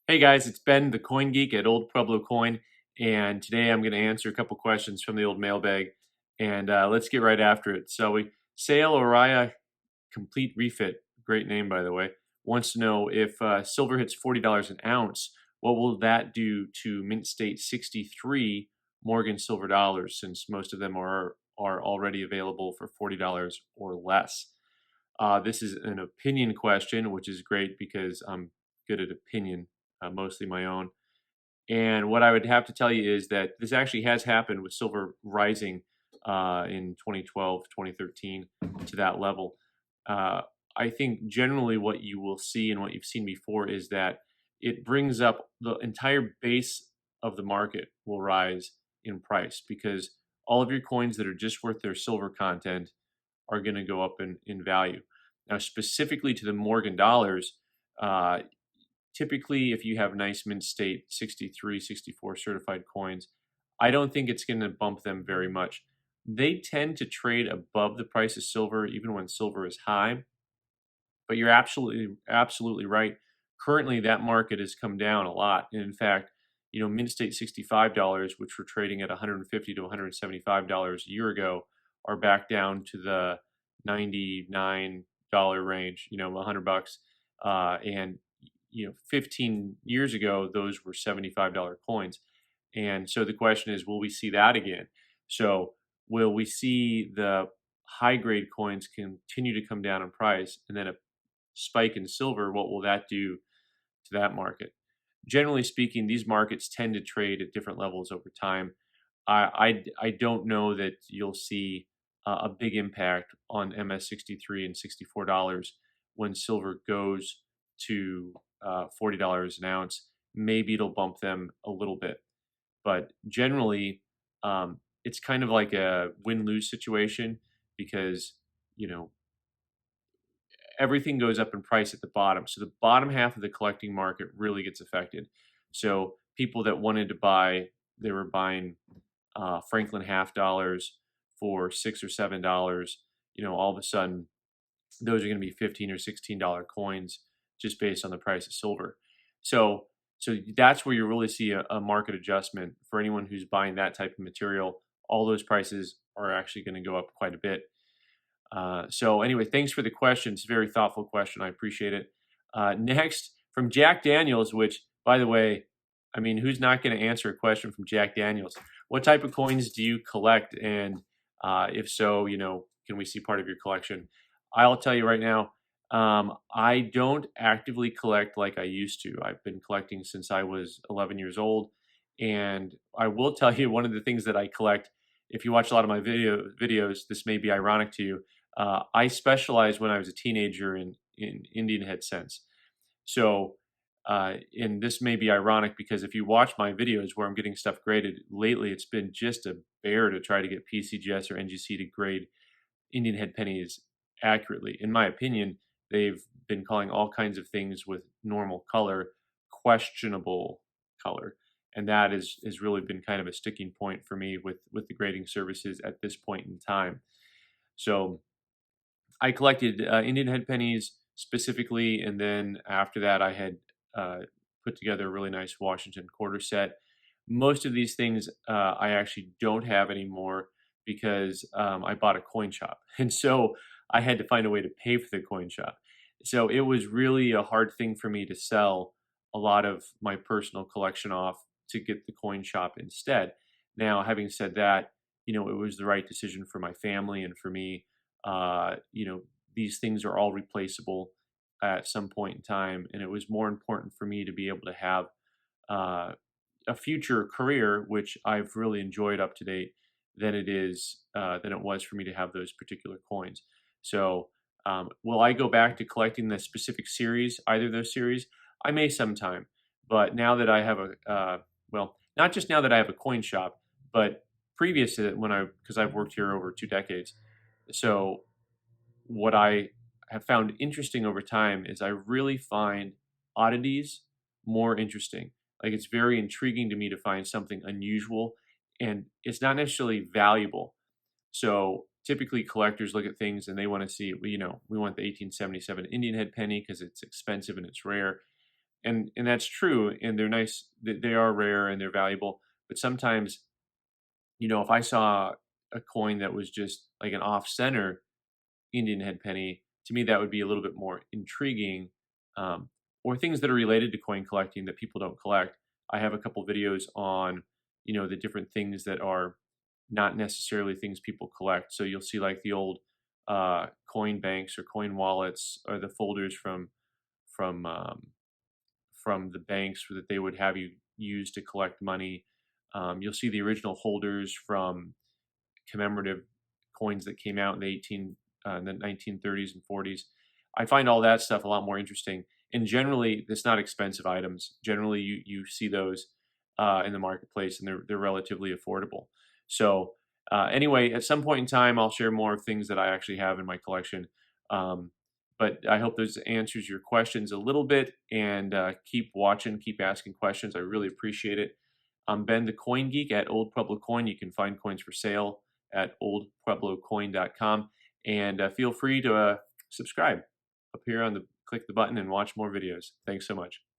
Hey guys, it's Ben, the Coin Geek at Old Pueblo Coin, and today I'm going to answer a couple questions from the old mailbag, and let's get right after it. So Sale Oriah Complete Refit, great name by the way, wants to know if silver hits $40 an ounce, what will that do to Mint State 63 Morgan silver dollars, since most of them are already available for $40 or less. This is an opinion question, which is great because I'm good at opinion, mostly my own. And what I would have to tell you is that this actually has happened with silver rising in 2012, 2013 to that level. Uh, I think generally what you will see and what you've seen before is that it brings up the entire base of the market will rise in price because all of your coins that are just worth their silver content are going to go up in value. Now, specifically to the Morgan dollars, uh, typically if you have nice mint state 63, 64 certified coins, I don't think it's going to bump them very much. They tend to trade above the price of silver even when silver is high, but you're absolutely right. Currently that market has come down a lot. And in fact, mint state $65, which were trading at $150 to $175 a year ago, are back down to the $99 range, 100 bucks. And 15 years ago, those were $75 coins. And so the question is, will we see that again? So will we see the high grade coins continue to come down in price, and then a spike in silver? What will that do to that market? Generally speaking, these markets tend to trade at different levels over time. I don't know that you'll see a big impact on MS63 and $64 when silver goes to $40 an ounce. Maybe it'll bump them a little bit, but generally, it's kind of like a win-lose situation because you know everything goes up in price at the bottom. So the bottom half of the collecting market really gets affected. So people that wanted to buy, they were buying Franklin half dollars for $6 or $7. All of a sudden, those are going to be $15 or $16 coins just based on the price of silver. So that's where you really see a market adjustment for anyone who's buying that type of material. All those prices are actually going to go up quite a bit. So anyway, thanks for the question. It's a very thoughtful question. I appreciate it. Next, from Jack Daniels, which, by the way, I mean, who's not going to answer a question from Jack Daniels? What type of coins do you collect? And if so, can we see part of your collection? I'll tell you right now, I don't actively collect like I used to. I've been collecting since I was 11 years old. And I will tell you one of the things that I collect, if you watch a lot of my videos, this may be ironic to you. I specialized when I was a teenager in Indian head cents. So, and this may be ironic because if you watch my videos where I'm getting stuff graded lately, it's been just a bear to try to get PCGS or NGC to grade Indian head pennies accurately. In my opinion, they've been calling all kinds of things with normal color questionable color. And that has really been kind of a sticking point for me with the grading services at this point in time. So I collected Indian head pennies specifically, and then after that, I had put together a really nice Washington quarter set. Most of these things I actually don't have anymore because I bought a coin shop, and so I had to find a way to pay for the coin shop. So it was really a hard thing for me to sell a lot of my personal collection off to get the coin shop instead. Now, having said that, it was the right decision for my family and for me. uh, you know, these things are all replaceable at some point in time, and it was more important for me to be able to have uh, a future career, which I've really enjoyed up to date, than it was for me to have those particular coins. So, will I go back to collecting the specific series, either of those series? I may sometime, but now that I have not just now that I have a coin shop, but previous to it, because I've worked here over 2 decades. So what I have found interesting over time is I really find oddities more interesting. Like, it's very intriguing to me to find something unusual, and it's not necessarily valuable. So typically collectors look at things and they want to see, we want the 1877 Indian head penny because it's expensive and it's rare. and that's true, and they're nice. They are rare and they're valuable. But sometimes, if I saw a coin that was just like an off center Indian head penny, to me that would be a little bit more intriguing. Um, or things that are related to coin collecting that people don't collect. I have a couple videos on, the different things that are not necessarily things people collect. So you'll see like the old coin banks or coin wallets or the folders from um, from the banks that they would have you use to collect money. You'll see the original holders from commemorative coins that came out in the 1930s and 40s. I find all that stuff a lot more interesting. And generally, it's not expensive items. Generally, you see those in the marketplace, and they're relatively affordable. So anyway, at some point in time, I'll share more things that I actually have in my collection. Um, but I hope this answers your questions a little bit. And keep watching, keep asking questions. I really appreciate it. I'm Ben the Coin Geek at Old Pueblo Coin. You can find coins for sale at oldpueblocoin.com. And feel free to subscribe up here click the button and watch more videos. Thanks so much.